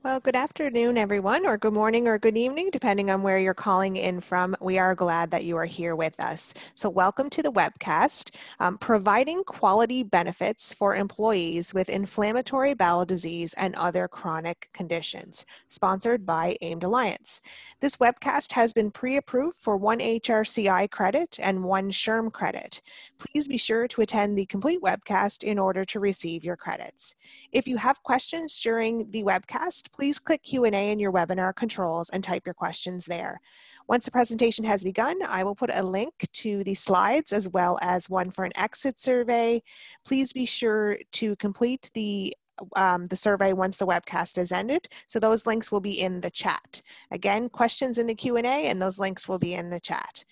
Well, good afternoon, everyone, or good morning or good evening, depending on where you're calling in from. We are glad that you are here with us. So welcome to the webcast, Providing Quality Benefits for Employees with Inflammatory Bowel Disease and Other Chronic Conditions, sponsored by Aimed Alliance. This webcast has been pre-approved for 1 HRCI credit and 1 SHRM credit. Please be sure to attend the complete webcast in order to receive your credits. If you have questions during the webcast, please click Q&A in your webinar controls and type your questions there. Once the presentation has begun, I will put a link to the slides as well as one for an exit survey. Please be sure to complete the survey once the webcast is ended. So those links will be in the chat. Again, questions in the Q&A and those links will be in the chat.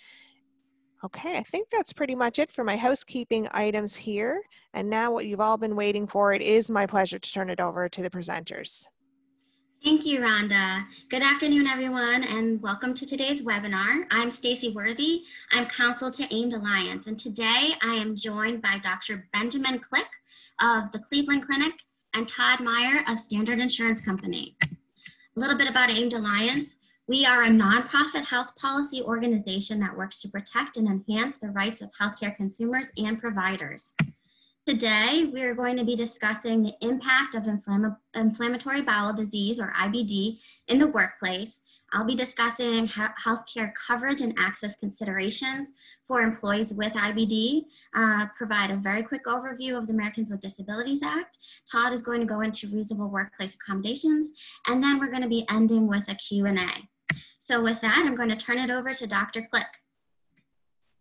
Okay, I think that's pretty much it for my housekeeping items here. And now what you've all been waiting for, it is my pleasure to turn it over to the presenters. Thank you, Rhonda. Good afternoon, everyone, and welcome to today's webinar. I'm Stacy Worthy. I'm counsel to Aimed Alliance, and today I am joined by Dr. Benjamin Click of the Cleveland Clinic and Todd Meyer of Standard Insurance Company. A little bit about Aimed Alliance. We are a nonprofit health policy organization that works to protect and enhance the rights of healthcare consumers and providers. Today, we are going to be discussing the impact of inflammatory bowel disease, or IBD, in the workplace. I'll be discussing healthcare coverage and access considerations for employees with IBD, provide a very quick overview of the Americans with Disabilities Act. Todd is going to go into reasonable workplace accommodations, and then we're going to be ending with a Q&A. So with that, I'm going to turn it over to Dr. Click.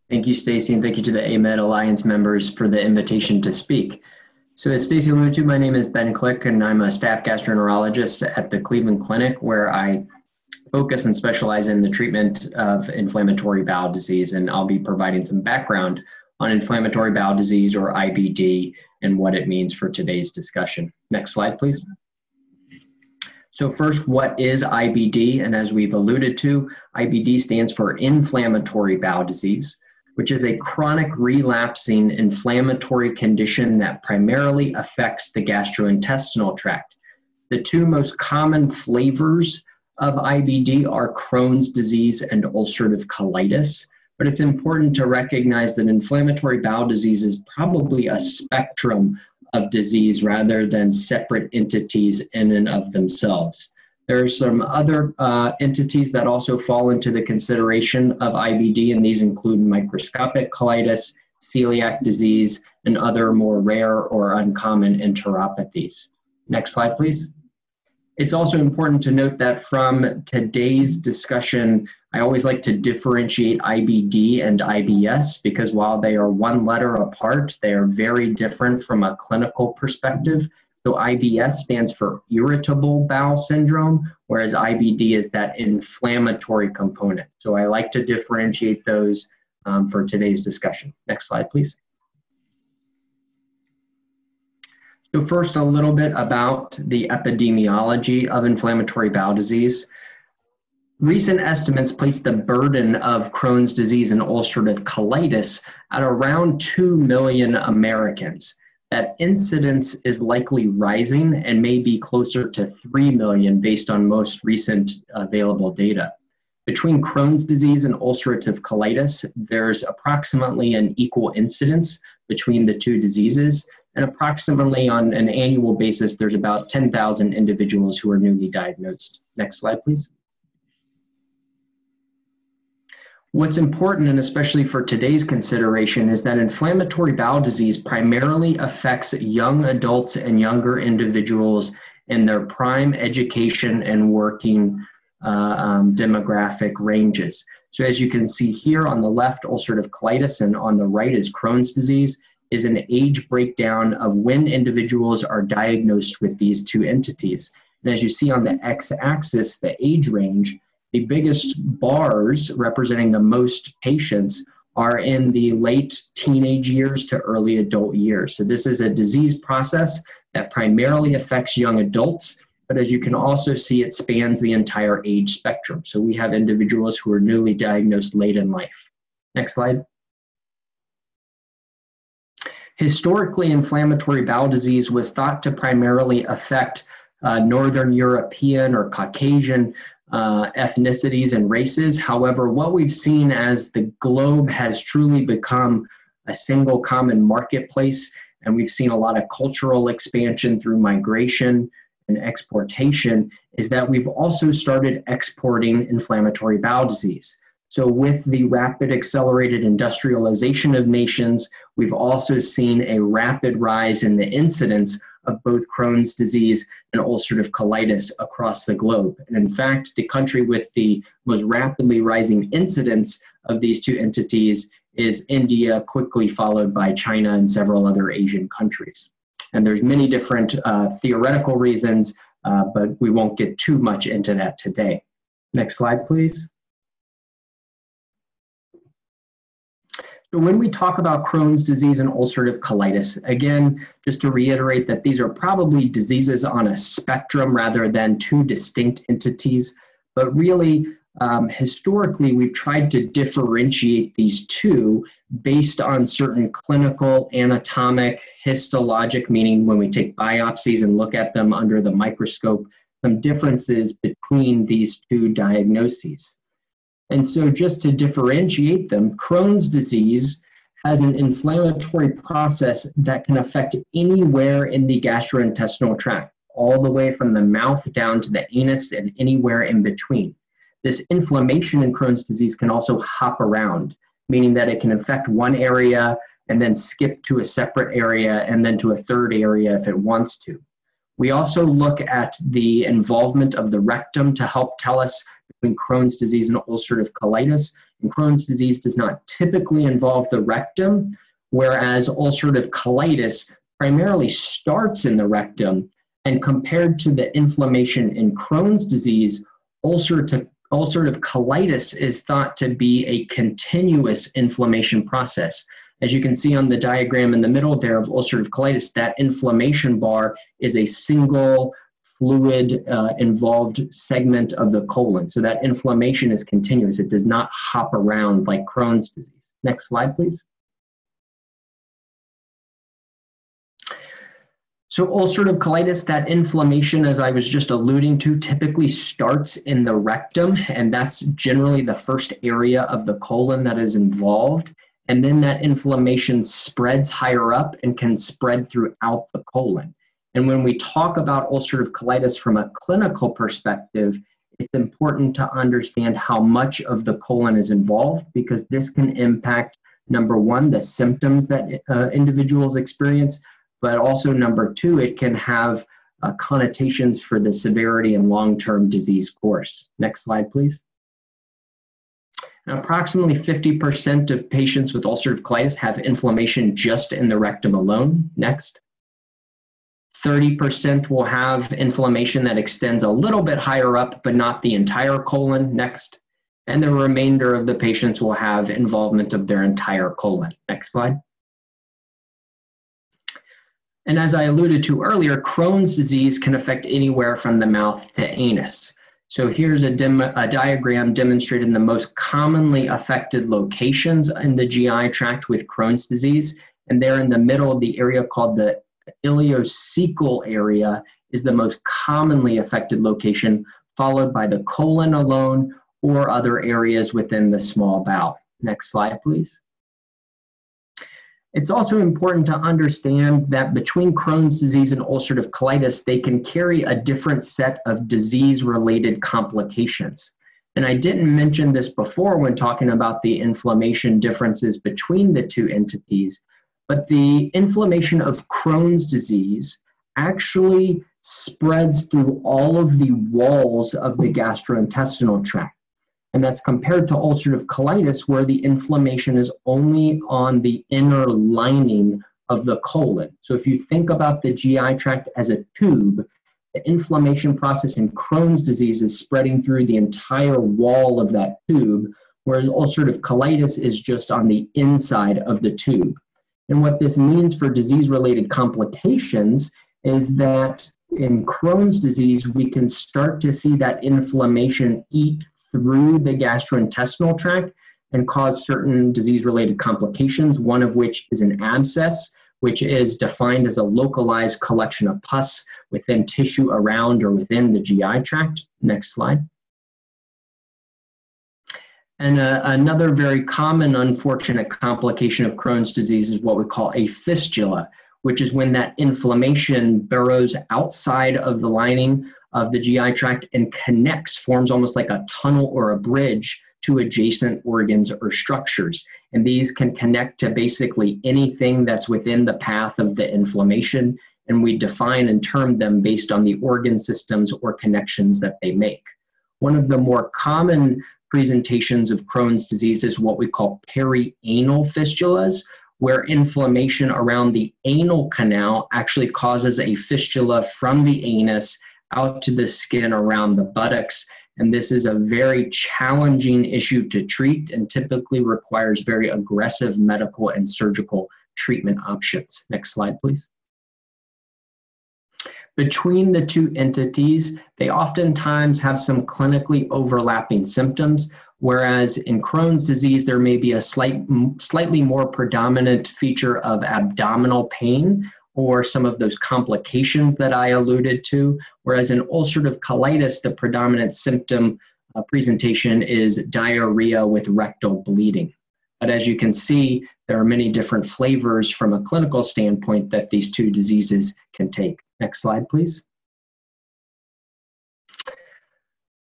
Thank you, Stacy, and thank you to the AMED Alliance members for the invitation to speak. So as Stacy alluded to, my name is Ben Click, and I'm a staff gastroenterologist at the Cleveland Clinic, where I focus and specialize in the treatment of inflammatory bowel disease, and I'll be providing some background on inflammatory bowel disease, or IBD, and what it means for today's discussion. Next slide, please. So first, what is IBD? And as we've alluded to, IBD stands for inflammatory bowel disease, which is a chronic relapsing inflammatory condition that primarily affects the gastrointestinal tract. The two most common flavors of IBD are Crohn's disease and ulcerative colitis, but it's important to recognize that inflammatory bowel disease is probably a spectrum of disease rather than separate entities in and of themselves. There are some other entities that also fall into the consideration of IBD, and these include microscopic colitis, celiac disease, and other more rare or uncommon enteropathies. Next slide, please. It's also important to note that from today's discussion, I always like to differentiate IBD and IBS because while they are one letter apart, they are very different from a clinical perspective. So IBS stands for irritable bowel syndrome, whereas IBD is that inflammatory component. So I like to differentiate those for today's discussion. Next slide, please. So first, a little bit about the epidemiology of inflammatory bowel disease. Recent estimates place the burden of Crohn's disease and ulcerative colitis at around 2 million Americans. That incidence is likely rising and may be closer to 3 million based on most recent available data. Between Crohn's disease and ulcerative colitis, there's approximately an equal incidence between the two diseases, and approximately on an annual basis, there's about 10,000 individuals who are newly diagnosed. Next slide, please. What's important, and especially for today's consideration, is that inflammatory bowel disease primarily affects young adults and younger individuals in their prime education and working demographic ranges. So as you can see here on the left, ulcerative colitis, and on the right is Crohn's disease, is an age breakdown of when individuals are diagnosed with these two entities. And as you see on the x-axis, the age range, the biggest bars representing the most patients are in the late teenage years to early adult years. So this is a disease process that primarily affects young adults, but as you can also see, it spans the entire age spectrum. So we have individuals who are newly diagnosed late in life. Next slide. Historically, inflammatory bowel disease was thought to primarily affect Northern European or Caucasian ethnicities and races. However, what we've seen as the globe has truly become a single common marketplace, and we've seen a lot of cultural expansion through migration and exportation, is that we've also started exporting inflammatory bowel disease. So with the rapid accelerated industrialization of nations, we've also seen a rapid rise in the incidence of both Crohn's disease and ulcerative colitis across the globe. And in fact, the country with the most rapidly rising incidence of these two entities is India, quickly followed by China and several other Asian countries. And there's many different theoretical reasons, but we won't get too much into that today. Next slide, please. So when we talk about Crohn's disease and ulcerative colitis, again, just to reiterate that these are probably diseases on a spectrum rather than two distinct entities, but really, historically, we've tried to differentiate these two based on certain clinical, anatomic, histologic, meaning when we take biopsies and look at them under the microscope, some differences between these two diagnoses. And so just to differentiate them, Crohn's disease has an inflammatory process that can affect anywhere in the gastrointestinal tract, all the way from the mouth down to the anus and anywhere in between. This inflammation in Crohn's disease can also hop around, meaning that it can affect one area and then skip to a separate area and then to a third area if it wants to. We also look at the involvement of the rectum to help tell us between Crohn's disease and ulcerative colitis. And Crohn's disease does not typically involve the rectum, whereas ulcerative colitis primarily starts in the rectum. And compared to the inflammation in Crohn's disease, ulcerative colitis is thought to be a continuous inflammation process. As you can see on the diagram in the middle there of ulcerative colitis, that inflammation bar is a single fluid involved segment of the colon. So that inflammation is continuous. It does not hop around like Crohn's disease. Next slide, please. So ulcerative colitis, that inflammation, as I was just alluding to, typically starts in the rectum, and that's generally the first area of the colon that is involved. And then that inflammation spreads higher up and can spread throughout the colon. And when we talk about ulcerative colitis from a clinical perspective, it's important to understand how much of the colon is involved, because this can impact, number one, the symptoms that individuals experience, but also number two, it can have connotations for the severity and long-term disease course. Next slide, please. Now, approximately 50% of patients with ulcerative colitis have inflammation just in the rectum alone. Next. 30% will have inflammation that extends a little bit higher up, but not the entire colon. Next. And the remainder of the patients will have involvement of their entire colon. Next slide. And as I alluded to earlier, Crohn's disease can affect anywhere from the mouth to anus. So here's a diagram demonstrating the most commonly affected locations in the GI tract with Crohn's disease. And there in the middle, the area called the ileocecal area is the most commonly affected location, followed by the colon alone or other areas within the small bowel. Next slide, please. It's also important to understand that between Crohn's disease and ulcerative colitis, they can carry a different set of disease-related complications. And I didn't mention this before when talking about the inflammation differences between the two entities, but the inflammation of Crohn's disease actually spreads through all of the walls of the gastrointestinal tract. And that's compared to ulcerative colitis, where the inflammation is only on the inner lining of the colon. So if you think about the GI tract as a tube, the inflammation process in Crohn's disease is spreading through the entire wall of that tube, whereas ulcerative colitis is just on the inside of the tube. And what this means for disease-related complications is that in Crohn's disease, we can start to see that inflammation eat through the gastrointestinal tract and cause certain disease-related complications, one of which is an abscess, which is defined as a localized collection of pus within tissue around or within the GI tract. Next slide. And another very common unfortunate complication of Crohn's disease is what we call a fistula, which is when that inflammation burrows outside of the lining of the GI tract and forms almost like a tunnel or a bridge to adjacent organs or structures. And these can connect to basically anything that's within the path of the inflammation, and we define and term them based on the organ systems or connections that they make. One of the more common presentations of Crohn's disease is what we call perianal fistulas, where inflammation around the anal canal actually causes a fistula from the anus out to the skin around the buttocks. And this is a very challenging issue to treat and typically requires very aggressive medical and surgical treatment options. Next slide, please. Between the two entities, they oftentimes have some clinically overlapping symptoms, whereas in Crohn's disease, there may be a slightly more predominant feature of abdominal pain or some of those complications that I alluded to, whereas in ulcerative colitis, the predominant symptom presentation is diarrhea with rectal bleeding. But as you can see, there are many different flavors from a clinical standpoint that these two diseases can take. Next slide, please.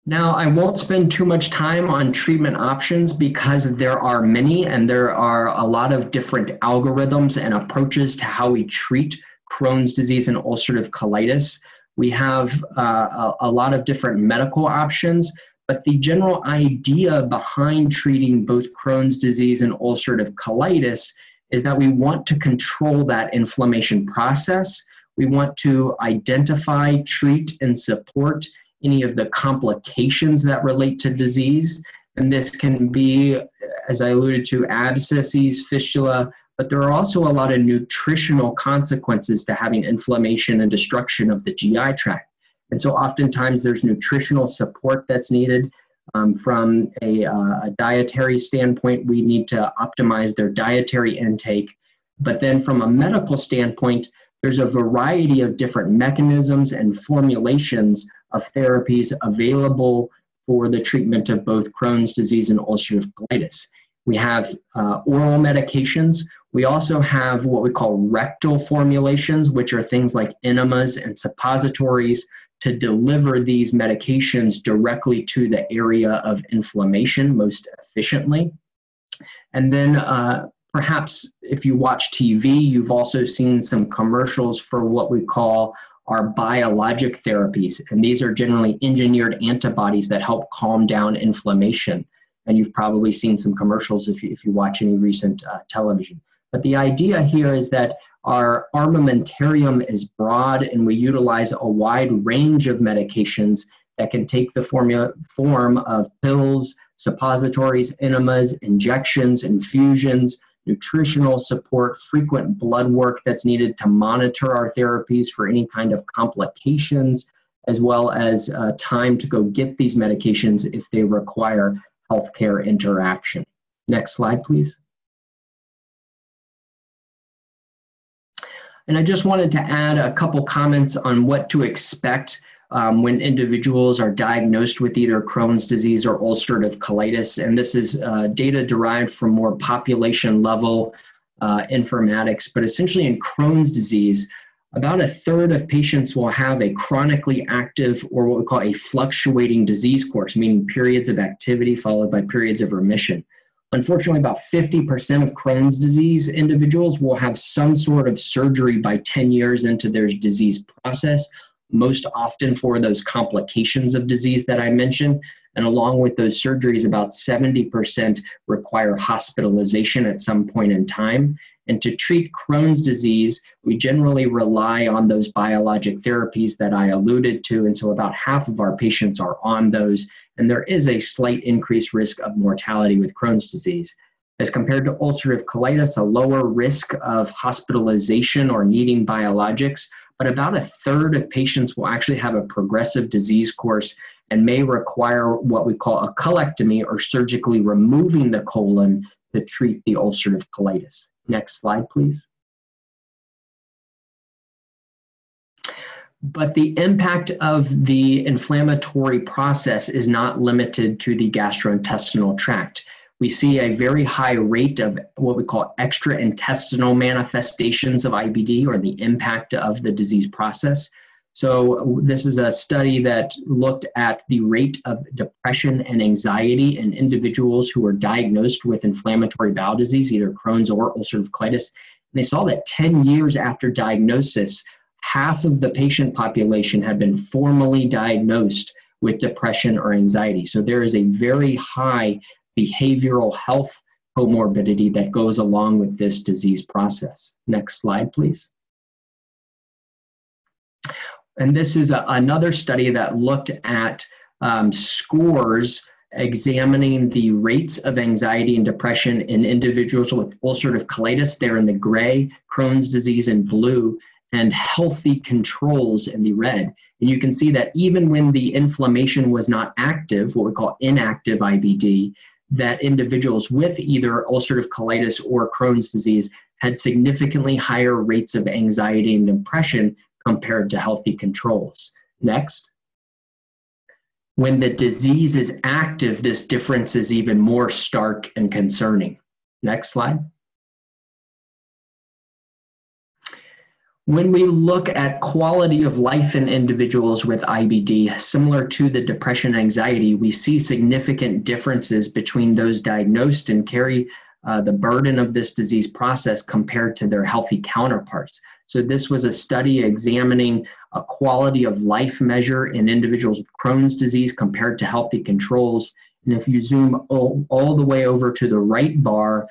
Now, I won't spend too much time on treatment options because there are many and there are a lot of different algorithms and approaches to how we treat Crohn's disease and ulcerative colitis. We have a lot of different medical options, but the general idea behind treating both Crohn's disease and ulcerative colitis is that we want to control that inflammation process. We want to identify, treat, and support any of the complications that relate to disease. And this can be, as I alluded to, abscesses, fistula, but there are also a lot of nutritional consequences to having inflammation and destruction of the GI tract. And so oftentimes there's nutritional support that's needed. From a dietary standpoint, we need to optimize their dietary intake. But then from a medical standpoint, there's a variety of different mechanisms and formulations of therapies available for the treatment of both Crohn's disease and ulcerative colitis. We have oral medications. We also have what we call rectal formulations, which are things like enemas and suppositories to deliver these medications directly to the area of inflammation most efficiently. And then perhaps if you watch TV, you've also seen some commercials for what we call our biologic therapies. And these are generally engineered antibodies that help calm down inflammation. And you've probably seen some commercials if you watch any recent television. But the idea here is that our armamentarium is broad and we utilize a wide range of medications that can take the form of pills, suppositories, enemas, injections, infusions, nutritional support, frequent blood work that's needed to monitor our therapies for any kind of complications, as well as time to go get these medications if they require healthcare interaction. Next slide, please. And I just wanted to add a couple comments on what to expect when individuals are diagnosed with either Crohn's disease or ulcerative colitis. And this is data derived from more population level informatics. But essentially in Crohn's disease, about a third of patients will have a chronically active or what we call a fluctuating disease course, meaning periods of activity followed by periods of remission. Unfortunately, about 50% of Crohn's disease individuals will have some sort of surgery by 10 years into their disease process, most often for those complications of disease that I mentioned. And along with those surgeries, about 70% require hospitalization at some point in time. And to treat Crohn's disease, we generally rely on those biologic therapies that I alluded to. And so about half of our patients are on those. And there is a slight increased risk of mortality with Crohn's disease. As compared to ulcerative colitis, a lower risk of hospitalization or needing biologics, but about a third of patients will actually have a progressive disease course and may require what we call a colectomy or surgically removing the colon to treat the ulcerative colitis. Next slide, please. But the impact of the inflammatory process is not limited to the gastrointestinal tract. We see a very high rate of what we call extraintestinal manifestations of IBD, or the impact of the disease process. So this is a study that looked at the rate of depression and anxiety in individuals who were diagnosed with inflammatory bowel disease, either Crohn's or ulcerative colitis. And they saw that 10 years after diagnosis, half of the patient population had been formally diagnosed with depression or anxiety. So there is a very high behavioral health comorbidity that goes along with this disease process. Next slide, please. And this is another study that looked at scores examining the rates of anxiety and depression in individuals with ulcerative colitis, there in the gray, Crohn's disease in blue, and healthy controls in the red. And you can see that even when the inflammation was not active, what we call inactive IBD, that individuals with either ulcerative colitis or Crohn's disease had significantly higher rates of anxiety and depression compared to healthy controls. Next. When the disease is active, this difference is even more stark and concerning. Next slide. When we look at quality of life in individuals with IBD, similar to the depression and anxiety, we see significant differences between those diagnosed and carry the burden of this disease process compared to their healthy counterparts. So this was a study examining a quality of life measure in individuals with Crohn's disease compared to healthy controls. And if you zoom all the way over to the right bar,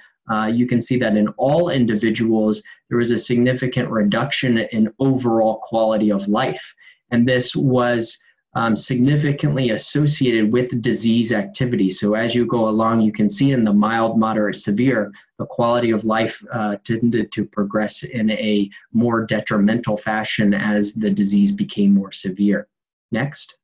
you can see that in all individuals, there was a significant reduction in overall quality of life. And this was significantly associated with disease activity. So as you go along, you can see in the mild, moderate, severe, the quality of life tended to progress in a more detrimental fashion as the disease became more severe. Next.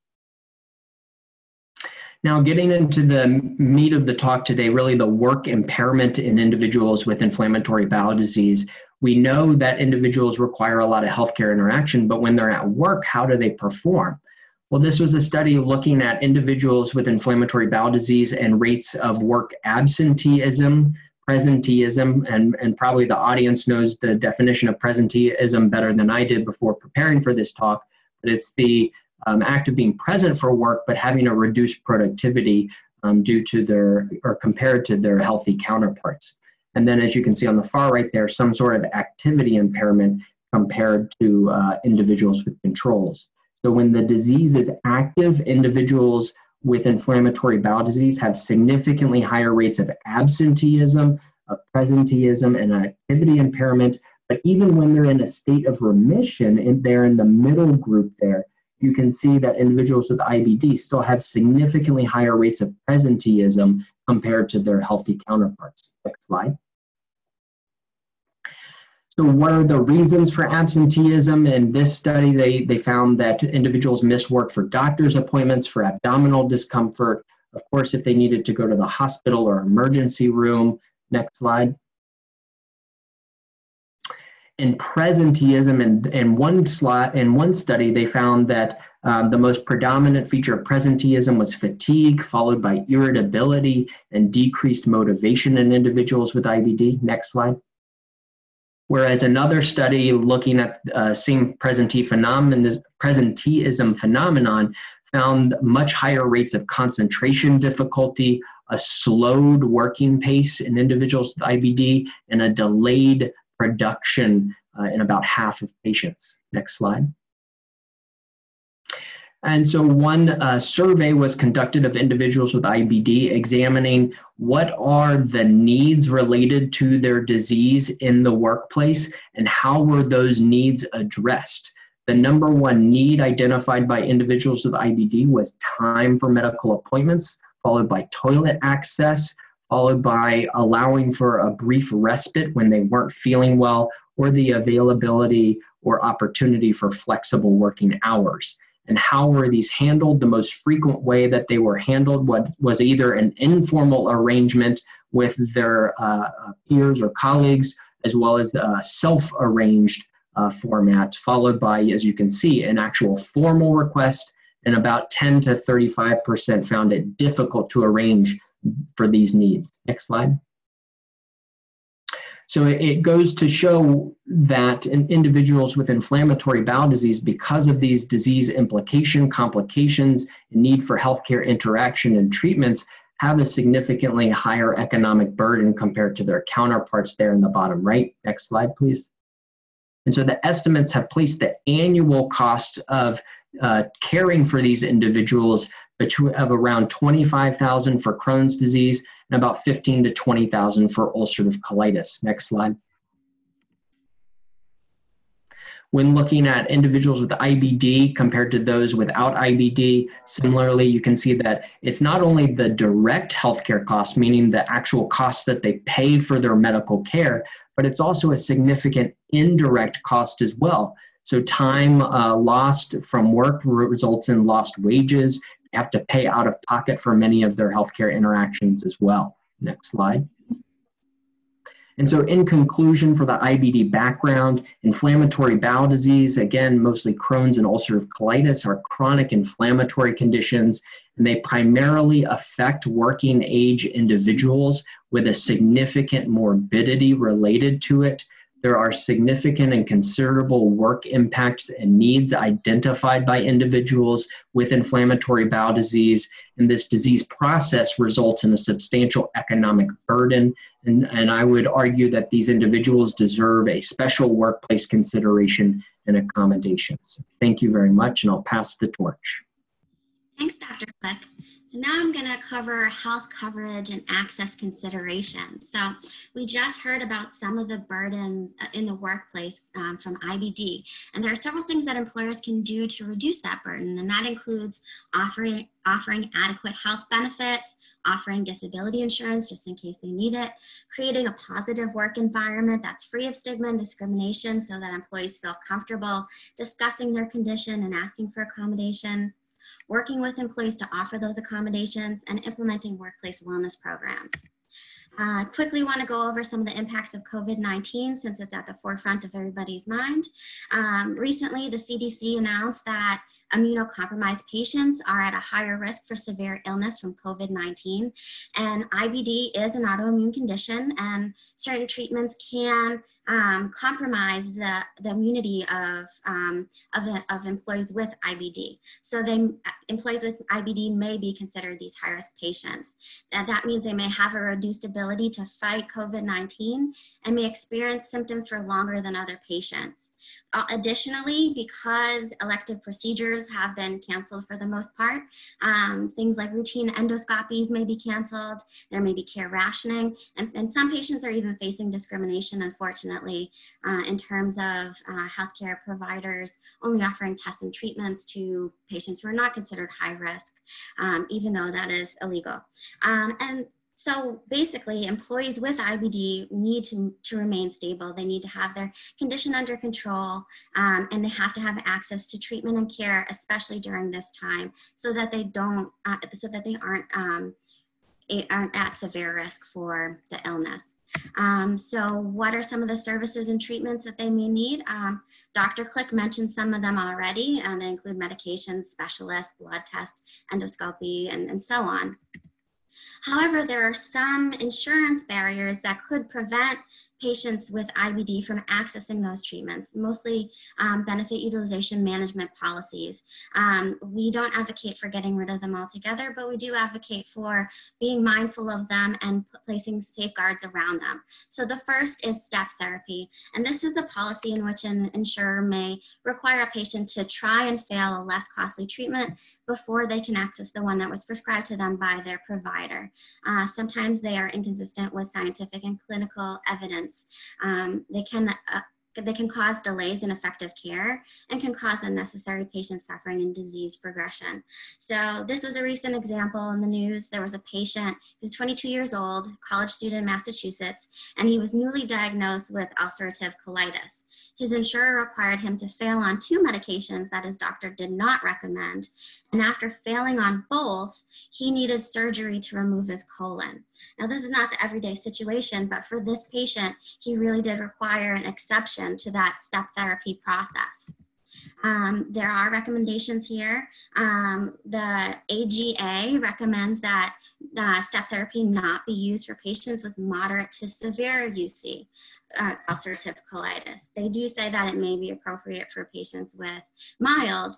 Now, getting into the meat of the talk today, really the work impairment in individuals with inflammatory bowel disease. We know that individuals require a lot of healthcare interaction, but when they're at work, how do they perform? Well, this was a study looking at individuals with inflammatory bowel disease and rates of work absenteeism, presenteeism, and probably the audience knows the definition of presenteeism better than I did before preparing for this talk, but it's the act of being present for work, but having a reduced productivity due to their, or compared to their healthy counterparts. And then as you can see on the far right there, some sort of activity impairment compared to individuals with controls. So when the disease is active, individuals with inflammatory bowel disease have significantly higher rates of absenteeism, of presenteeism, and activity impairment. But even when they're in a state of remission, and they're in the middle group there, you can see that individuals with IBD still have significantly higher rates of presenteeism compared to their healthy counterparts. Next slide. So what are the reasons for absenteeism? In this study, they found that individuals missed work for doctor's appointments, for abdominal discomfort, of course, if they needed to go to the hospital or emergency room. Next slide. In presenteeism, in one study, they found that the most predominant feature of presenteeism was fatigue, followed by irritability and decreased motivation in individuals with IBD. Next slide. Whereas another study looking at same presenteeism phenomenon found much higher rates of concentration difficulty, a slowed working pace in individuals with IBD, and a delayed production in about half of patients. Next slide. And so one survey was conducted of individuals with IBD examining what are the needs related to their disease in the workplace and how were those needs addressed. The number one need identified by individuals with IBD was time for medical appointments, followed by toilet access, followed by allowing for a brief respite when they weren't feeling well, or the availability or opportunity for flexible working hours. And how were these handled? The most frequent way that they were handled was either an informal arrangement with their peers or colleagues, as well as self-arranged format, followed by, as you can see, an actual formal request, and about 10 to 35% found it difficult to arrange for these needs. Next slide. So it goes to show that in individuals with inflammatory bowel disease, because of these disease implication, complications, and need for healthcare interaction and treatments, have a significantly higher economic burden compared to their counterparts there in the bottom right. Next slide, please. And so the estimates have placed the annual cost of caring for these individuals of around $25,000 for Crohn's disease and about $15,000 to $20,000 for ulcerative colitis. Next slide. When looking at individuals with IBD compared to those without IBD, similarly, you can see that it's not only the direct healthcare costs, meaning the actual costs that they pay for their medical care, but it's also a significant indirect cost as well. So time lost from work results in lost wages. They have to pay out of pocket for many of their healthcare interactions as well. Next slide. And so in conclusion, for the IBD background, inflammatory bowel disease, again, mostly Crohn's and ulcerative colitis, are chronic inflammatory conditions, and they primarily affect working age individuals with a significant morbidity related to it. There are significant and considerable work impacts and needs identified by individuals with inflammatory bowel disease, and this disease process results in a substantial economic burden. And I would argue that these individuals deserve a special workplace consideration and accommodations. Thank you very much, and I'll pass the torch. Thanks, Dr. Click. So now I'm going to cover health coverage and access considerations. So we just heard about some of the burdens in the workplace from IBD, and there are several things that employers can do to reduce that burden, and that includes offering adequate health benefits, offering disability insurance just in case they need it, creating a positive work environment that's free of stigma and discrimination so that employees feel comfortable discussing their condition and asking for accommodation, working with employees to offer those accommodations, and implementing workplace wellness programs. Quickly want to go over some of the impacts of COVID-19 since it's at the forefront of everybody's mind. Recently, the CDC announced that immunocompromised patients are at a higher risk for severe illness from COVID-19, and IBD is an autoimmune condition, and certain treatments can compromise the immunity of employees with IBD. So employees with IBD may be considered these high-risk patients. That means they may have a reduced ability to fight COVID-19 and may experience symptoms for longer than other patients. Additionally, because elective procedures have been canceled for the most part, things like routine endoscopies may be canceled, there may be care rationing, and some patients are even facing discrimination, unfortunately, in terms of healthcare providers only offering tests and treatments to patients who are not considered high risk, even though that is illegal. So basically, employees with IBD need to remain stable. They need to have their condition under control, and they have to have access to treatment and care, especially during this time, so that they aren't at severe risk for the illness. So what are some of the services and treatments that they may need? Dr. Click mentioned some of them already. They include medications, specialists, blood tests, endoscopy, and so on. However, there are some insurance barriers that could prevent patients with IBD from accessing those treatments, mostly benefit utilization management policies. We don't advocate for getting rid of them altogether, but we do advocate for being mindful of them and placing safeguards around them. So the first is step therapy, and this is a policy in which an insurer may require a patient to try and fail a less costly treatment before they can access the one that was prescribed to them by their provider. Sometimes they are inconsistent with scientific and clinical evidence. They can cause delays in effective care and can cause unnecessary patient suffering and disease progression. So this was a recent example in the news. There was a patient who's 22 years old, college student in Massachusetts, and he was newly diagnosed with ulcerative colitis. His insurer required him to fail on 2 medications that his doctor did not recommend. And after failing on both, he needed surgery to remove his colon. Now, this is not the everyday situation, but for this patient, he really did require an exception exception to that step therapy process. There are recommendations here. The AGA recommends that step therapy not be used for patients with moderate to severe UC, ulcerative colitis. They do say that it may be appropriate for patients with mild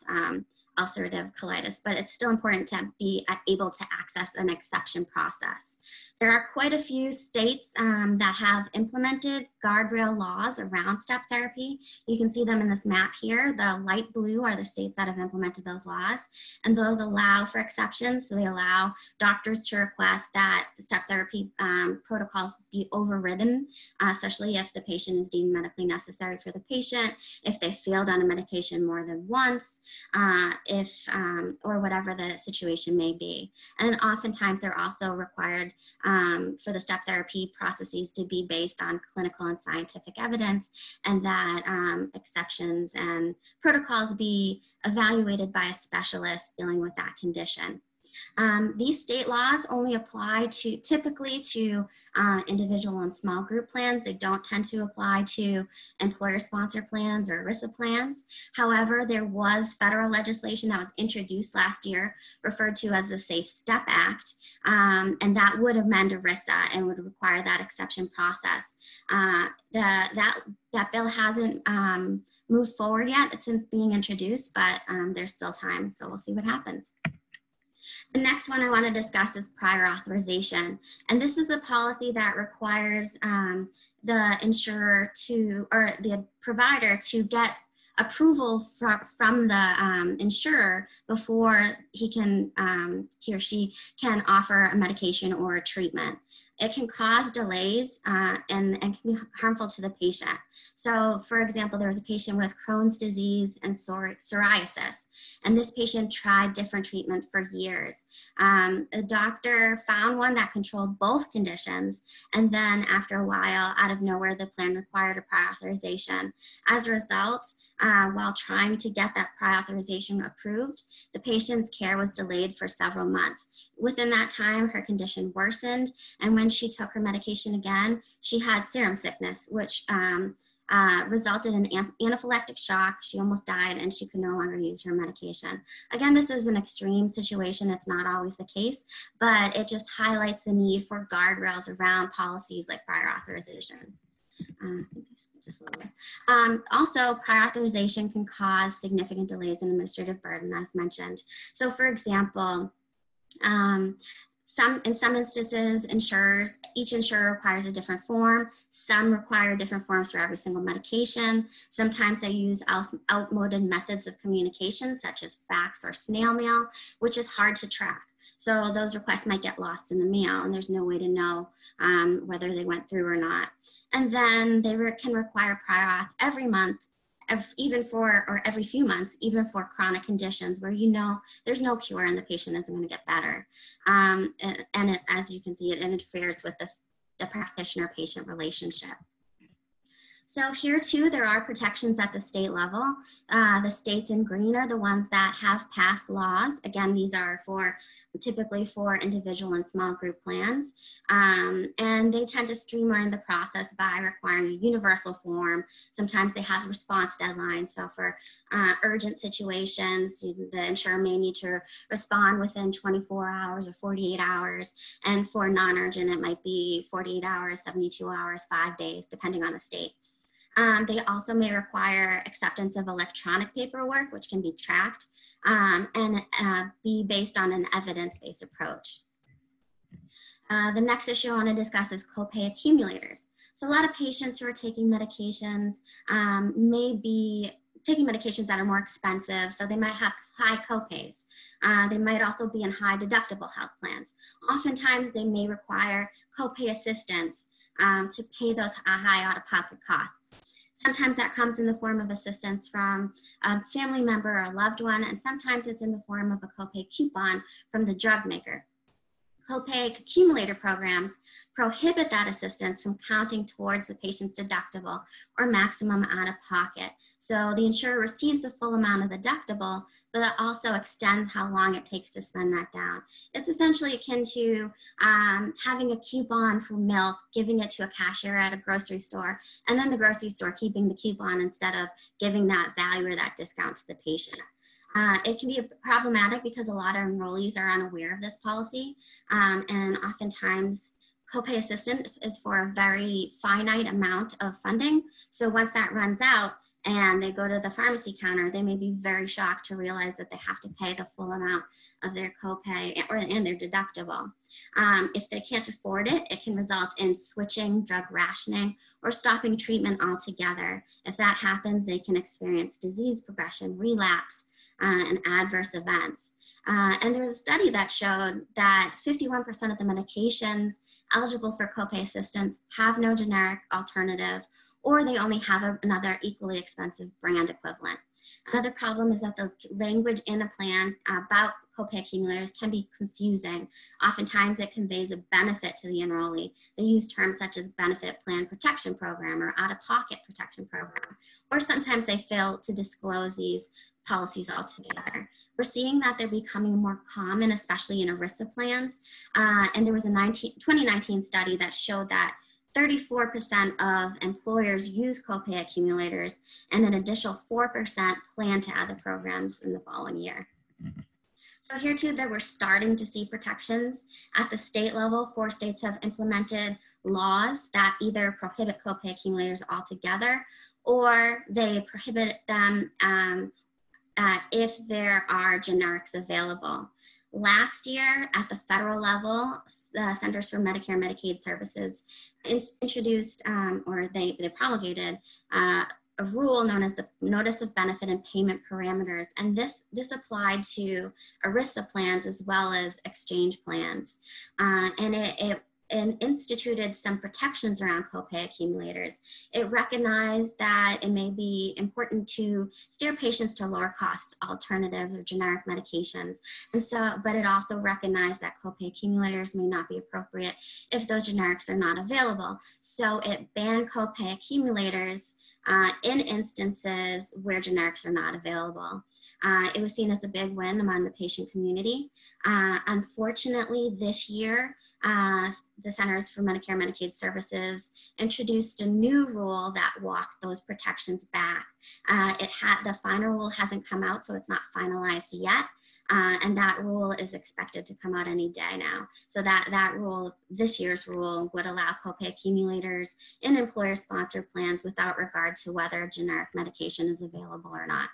ulcerative colitis, but it's still important to be able to access an exception process. There are quite a few states that have implemented guardrail laws around step therapy. You can see them in this map here. The light blue are the states that have implemented those laws, and those allow for exceptions. So they allow doctors to request that the step therapy protocols be overridden, especially if the patient is deemed medically necessary for the patient, if they failed on a medication more than once, or whatever the situation may be. And oftentimes they're also required for the step therapy processes to be based on clinical and scientific evidence, and that exceptions and protocols be evaluated by a specialist dealing with that condition. These state laws only apply typically to individual and small group plans. They don't tend to apply to employer-sponsored plans or ERISA plans. However, there was federal legislation that was introduced last year, referred to as the Safe Step Act, and that would amend ERISA and would require that exception process. That bill hasn't moved forward yet since being introduced, but there's still time, so we'll see what happens. The next one I want to discuss is prior authorization. And this is a policy that requires the insurer or the provider to get approval from the insurer before he or she can offer a medication or a treatment. It can cause delays and can be harmful to the patient. So for example, there was a patient with Crohn's disease and psoriasis, and this patient tried different treatment for years. The doctor found one that controlled both conditions, and then after a while, out of nowhere, the plan required a prior authorization. As a result, while trying to get that prior authorization approved, the patient's care was delayed for several months. Within that time, her condition worsened, and when she took her medication again, she had serum sickness, which resulted in anaphylactic shock. She almost died, and she could no longer use her medication. Again, this is an extreme situation. It's not always the case, but it just highlights the need for guardrails around policies like prior authorization. Just a little bit. Also, prior authorization can cause significant delays in administrative burden, as mentioned. So for example, in some instances, each insurer requires a different form. Some require different forms for every single medication. Sometimes they use outmoded methods of communication, such as fax or snail mail, which is hard to track. So those requests might get lost in the mail, and there's no way to know whether they went through or not. And then they can require prior auth every month, or every few months, even for chronic conditions where there's no cure and the patient isn't going to get better. As you can see, it interferes with the practitioner-patient relationship. So here too, there are protections at the state level. The states in green are the ones that have passed laws. Again, these are typically for individual and small group plans. And they tend to streamline the process by requiring a universal form. Sometimes they have response deadlines. So for urgent situations, the insurer may need to respond within 24 hours or 48 hours. And for non-urgent, it might be 48 hours, 72 hours, 5 days, depending on the state. They also may require acceptance of electronic paperwork, which can be tracked, and be based on an evidence-based approach. The next issue I want to discuss is copay accumulators. So a lot of patients who are taking medications may be taking medications that are more expensive, so they might have high copays. They might also be in high deductible health plans. Oftentimes, they may require copay assistance to pay those high out-of-pocket costs. Sometimes that comes in the form of assistance from a family member or a loved one, and sometimes it's in the form of a copay coupon from the drug maker. copay accumulator programs prohibit that assistance from counting towards the patient's deductible or maximum out-of-pocket. So the insurer receives the full amount of the deductible, but it also extends how long it takes to spend that down. It's essentially akin to having a coupon for milk, giving it to a cashier at a grocery store, and then the grocery store keeping the coupon instead of giving that value or that discount to the patient. It can be problematic because a lot of enrollees are unaware of this policy, and oftentimes copay assistance is for a very finite amount of funding. So once that runs out and they go to the pharmacy counter, they may be very shocked to realize that they have to pay the full amount of their copay and their deductible. If they can't afford it, it can result in switching, drug rationing, or stopping treatment altogether. If that happens, they can experience disease progression, relapse, and adverse events. And there was a study that showed that 51% of the medications eligible for copay assistance have no generic alternative, or they only have another equally expensive brand equivalent. Another problem is that the language in a plan about copay accumulators can be confusing. Oftentimes it conveys a benefit to the enrollee. They use terms such as benefit plan protection program or out-of-pocket protection program, or sometimes they fail to disclose these policies altogether. We're seeing that they're becoming more common, especially in ERISA plans. And there was a 2019 study that showed that 34% of employers use copay accumulators, and an additional 4% plan to add the programs in the following year. So here too, that we're starting to see protections at the state level. 4 states have implemented laws that either prohibit copay accumulators altogether, or they prohibit them if there are generics available. Last year, at the federal level, the Centers for Medicare and Medicaid Services introduced, or they promulgated a rule known as the Notice of Benefit and Payment Parameters. And this applied to ERISA plans as well as exchange plans. And it instituted some protections around copay accumulators. It recognized that it may be important to steer patients to lower cost alternatives or generic medications. And so, but it also recognized that copay accumulators may not be appropriate if those generics are not available. So it banned copay accumulators in instances where generics are not available. It was seen as a big win among the patient community. Unfortunately, this year, the Centers for Medicare and Medicaid Services introduced a new rule that walked those protections back. The final rule hasn't come out, so it's not finalized yet. And that rule is expected to come out any day now. So that rule, this year's rule, would allow copay accumulators in employer-sponsored plans without regard to whether generic medication is available or not.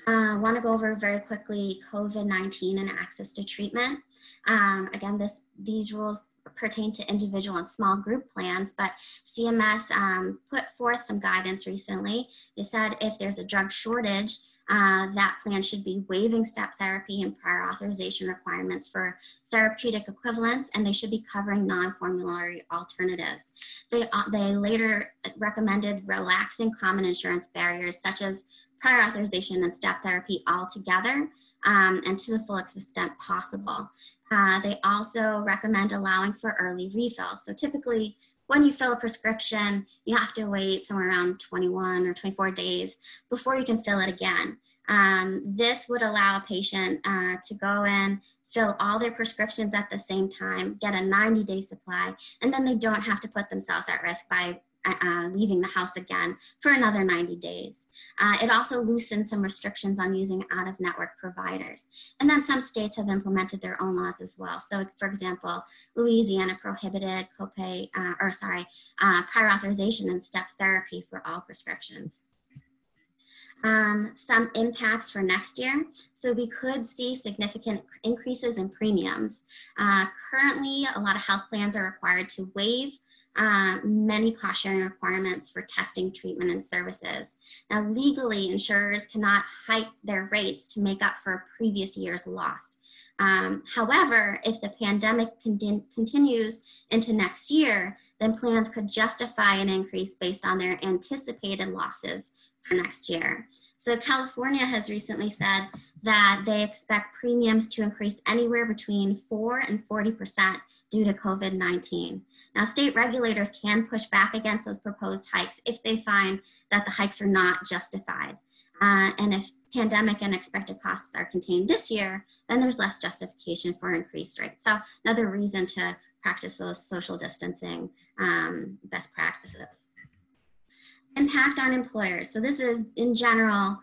I want to go over very quickly COVID-19 and access to treatment. Again, these rules pertain to individual and small group plans, but CMS put forth some guidance recently. They said if there's a drug shortage, that plan should be waiving step therapy and prior authorization requirements for therapeutic equivalents, and they should be covering non-formulary alternatives. They later recommended relaxing common insurance barriers such as prior authorization and step therapy altogether, and to the full extent possible. They also recommend allowing for early refills. So typically, when you fill a prescription, you have to wait somewhere around 21 or 24 days before you can fill it again. This would allow a patient to go in, fill all their prescriptions at the same time, get a 90-day supply, and then they don't have to put themselves at risk by leaving the house again for another 90 days. It also loosens some restrictions on using out-of-network providers. And then some states have implemented their own laws as well. So for example, Louisiana prohibited prior authorization and step therapy for all prescriptions. Some impacts for next year. So we could see significant increases in premiums. Currently, a lot of health plans are required to waive many cost-sharing requirements for testing, treatment, and services. Now, legally, insurers cannot hike their rates to make up for previous year's loss. However, if the pandemic continues into next year, then plans could justify an increase based on their anticipated losses for next year. So California has recently said that they expect premiums to increase anywhere between 4 and 40% due to COVID-19. Now, state regulators can push back against those proposed hikes if they find that the hikes are not justified. And if pandemic and expected costs are contained this year, then there's less justification for increased rates. So another reason to practice those social distancing best practices. Impact on employers. So this is, in general,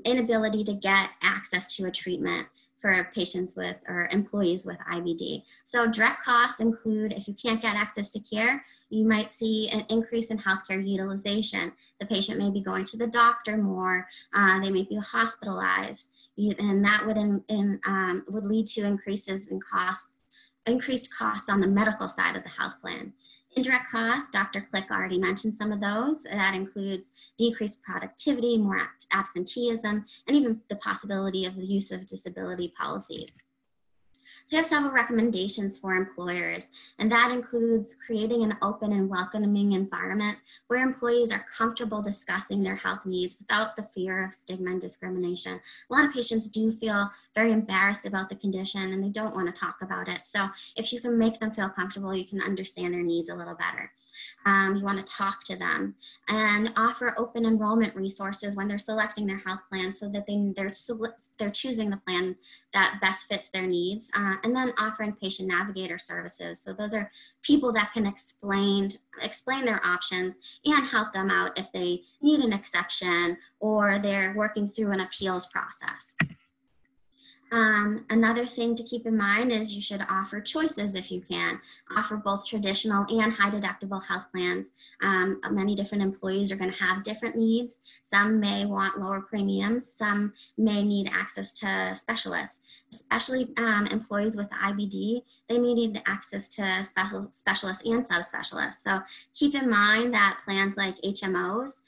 inability to get access to a treatment for patients with or employees with IBD. So direct costs include, if you can't get access to care, you might see an increase in healthcare utilization. The patient may be going to the doctor more, they may be hospitalized, and that would lead to increases in increased costs on the medical side of the health plan. Indirect costs, Dr. Click already mentioned some of those. That includes decreased productivity, more absenteeism, and even the possibility of the use of disability policies. So we have several recommendations for employers, and that includes creating an open and welcoming environment where employees are comfortable discussing their health needs without the fear of stigma and discrimination. A lot of patients do feel very embarrassed about the condition and they don't want to talk about it. So if you can make them feel comfortable, you can understand their needs a little better. You want to talk to them and offer open enrollment resources when they're selecting their health plan so that they're choosing the plan that best fits their needs, and then offering patient navigator services. So those are people that can explain their options and help them out if they need an exception or they're working through an appeals process. Another thing to keep in mind is you should offer choices if you can. Offer both traditional and high deductible health plans. Many different employees are going to have different needs. Some may want lower premiums. Some may need access to specialists. Especially employees with IBD, they may need access to specialists and subspecialists. So keep in mind that plans like HMOs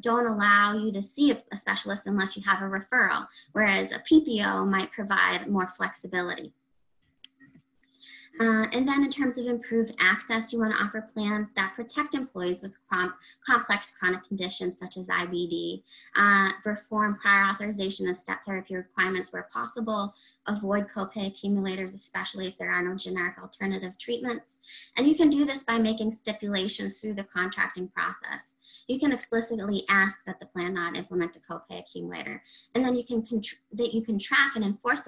don't allow you to see a specialist unless you have a referral, whereas a PPO might provide more flexibility. And then in terms of improved access, you want to offer plans that protect employees with complex chronic conditions such as IBD, reform prior authorization and step therapy requirements where possible, avoid copay accumulators, especially if there are no generic alternative treatments. And you can do this by making stipulations through the contracting process. You can explicitly ask that the plan not implement a copay accumulator. And then you can track and enforce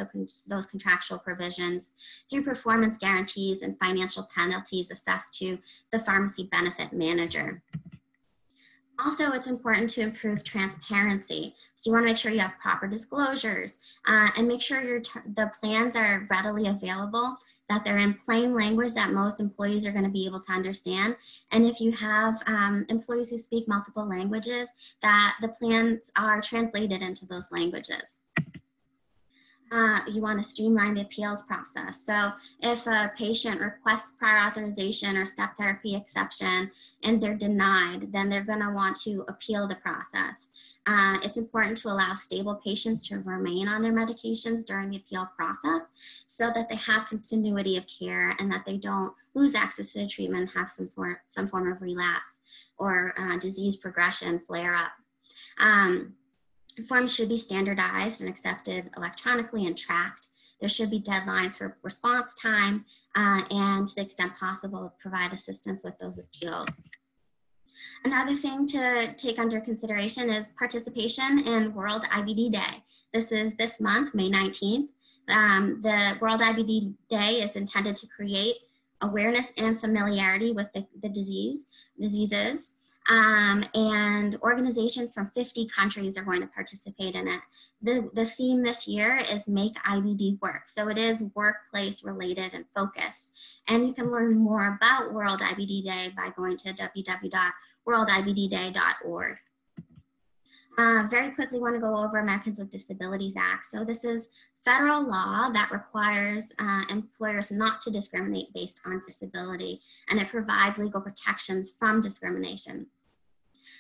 those contractual provisions through performance guarantees and financial penalties assessed to the pharmacy benefit manager. Also, it's important to improve transparency. So you want to make sure you have proper disclosures and make sure the plans are readily available, that they're in plain language that most employees are going to be able to understand. And if you have employees who speak multiple languages, that the plans are translated into those languages. You want to streamline the appeals process. So if a patient requests prior authorization or step therapy exception and they're denied, then they're going to want to appeal the process. It's important to allow stable patients to remain on their medications during the appeal process so that they have continuity of care and that they don't lose access to the treatment and have some form of relapse or disease progression flare up. Forms should be standardized and accepted electronically and tracked. There should be deadlines for response time and to the extent possible, provide assistance with those appeals. Another thing to take under consideration is participation in World IBD Day. This is this month, May 19th. The World IBD Day is intended to create awareness and familiarity with the diseases. And organizations from 50 countries are going to participate in it. The theme this year is Make IBD Work. So it is workplace related and focused. And you can learn more about World IBD Day by going to www.worldibdday.org. Very quickly want to go over Americans with Disabilities Act. So this is federal law that requires employers not to discriminate based on disability, and it provides legal protections from discrimination.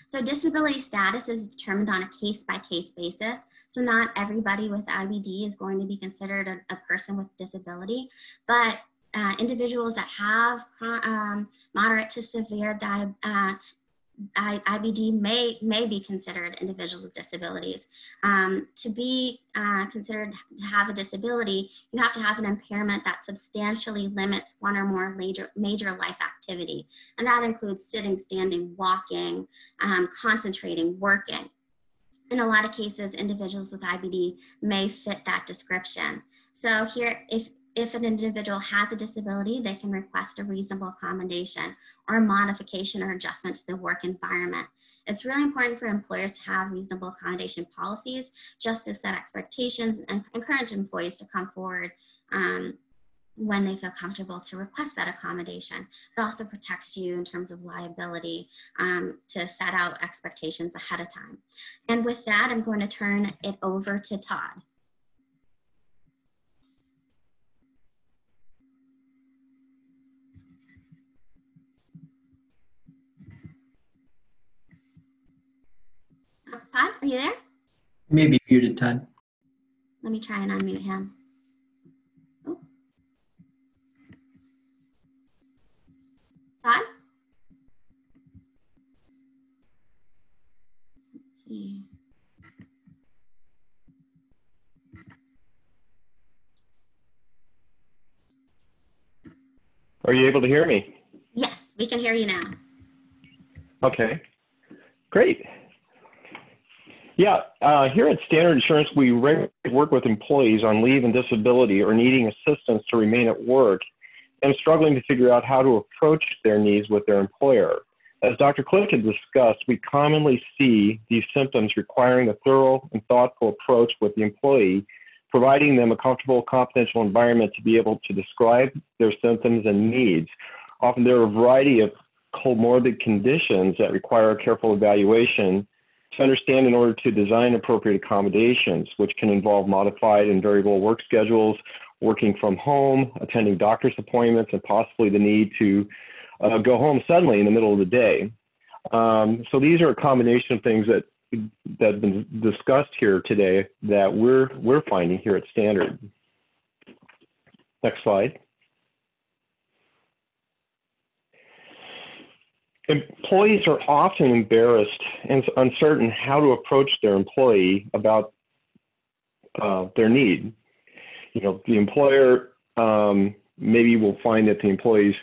So disability status is determined on a case-by-case basis. So not everybody with IBD is going to be considered a person with disability, but individuals that have moderate to severe IBD may be considered individuals with disabilities. To be considered to have a disability, you have to have an impairment that substantially limits one or more major life activity. And that includes sitting, standing, walking, concentrating, working. In a lot of cases, individuals with IBD may fit that description. So here, if an individual has a disability, they can request a reasonable accommodation or a modification or adjustment to the work environment. It's really important for employers to have reasonable accommodation policies, just to set expectations and encourage employees to come forward when they feel comfortable to request that accommodation. It also protects you in terms of liability to set out expectations ahead of time. And with that, I'm going to turn it over to Todd. Todd, are you there? Maybe muted, Todd. Let me try and unmute him. Oh. Todd? Let's see. Are you able to hear me? Yes, we can hear you now. Okay, great. Yeah, here at Standard Insurance, we regularly work with employees on leave and disability or needing assistance to remain at work and struggling to figure out how to approach their needs with their employer. As Dr. Click had discussed, we commonly see these symptoms requiring a thorough and thoughtful approach with the employee, providing them a comfortable, confidential environment to be able to describe their symptoms and needs. Often there are a variety of comorbid conditions that require a careful evaluation to understand in order to design appropriate accommodations, which can involve modified and variable work schedules, working from home, attending doctor's appointments, and possibly the need to go home suddenly in the middle of the day. So these are a combination of things that have been discussed here today that we're finding here at Standard. Next slide. Employees are often embarrassed and uncertain how to approach their employee about their need. You know, the employer maybe will find that the employee's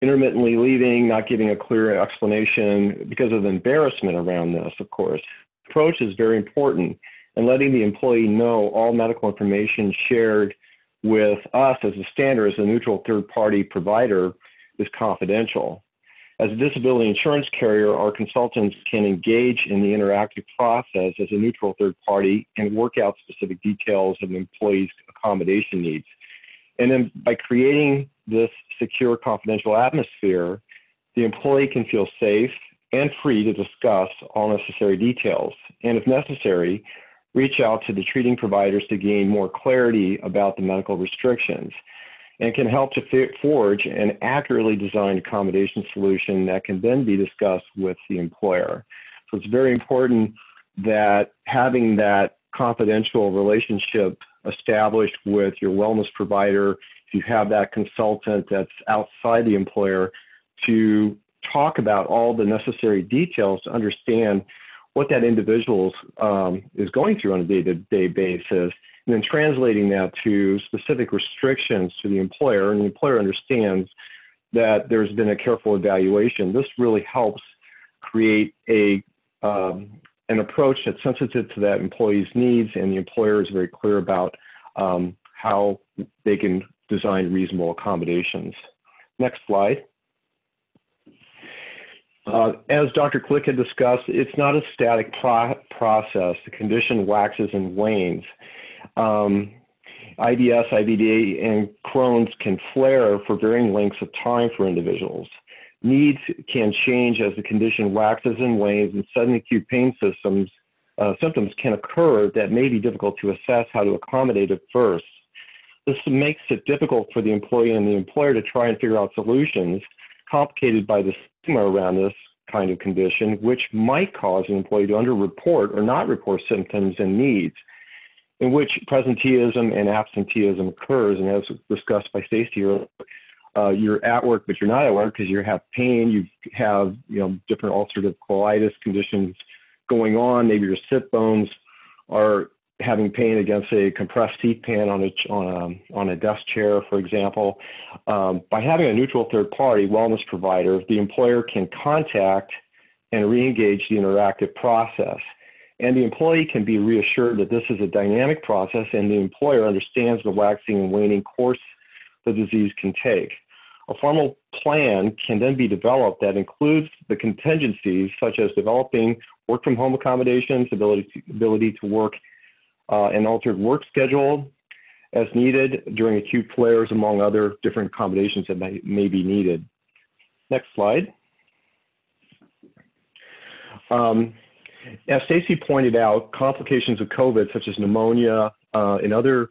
intermittently leaving, not giving a clear explanation because of embarrassment around this, of course. Approach is very important, and letting the employee know all medical information shared with us as a Standard, as a neutral third-party provider, is confidential. As a disability insurance carrier, our consultants can engage in the interactive process as a neutral third party and work out specific details of the employee's accommodation needs. And then by creating this secure, confidential atmosphere, the employee can feel safe and free to discuss all necessary details. And if necessary, reach out to the treating providers to gain more clarity about the medical restrictions, and can help to forge an accurately designed accommodation solution that can then be discussed with the employer. So it's very important that having that confidential relationship established with your wellness provider, if you have that consultant that's outside the employer, to talk about all the necessary details to understand what that individual is going through on a day-to-day basis, and then translating that to specific restrictions to the employer, and the employer understands that there's been a careful evaluation. This really helps create an approach that's sensitive to that employee's needs, and the employer is very clear about how they can design reasonable accommodations. Next slide. As Dr. Click had discussed, it's not a static process. The condition waxes and wanes. IBS, IBD, and Crohn's can flare for varying lengths of time for individuals. Needs can change as the condition waxes and wanes, and sudden acute pain symptoms can occur that may be difficult to assess how to accommodate at first. This makes it difficult for the employee and the employer to try and figure out solutions, complicated by the stigma around this kind of condition, which might cause an employee to underreport or not report symptoms and needs, in which presenteeism and absenteeism occurs. And as discussed by Stacey earlier, you're at work, but you're not at work because you have pain, you have, different ulcerative colitis conditions going on. Maybe your sit bones are having pain against a compressed seat pan on a desk chair, for example. By having a neutral third party wellness provider, the employer can contact and re-engage the interactive process. And the employee can be reassured that this is a dynamic process and the employer understands the waxing and waning course the disease can take. A formal plan can then be developed that includes the contingencies such as developing work from home accommodations, ability to work an altered work schedule as needed during acute flares, among other different accommodations that may be needed. Next slide. As Stacy pointed out, complications of COVID, such as pneumonia and other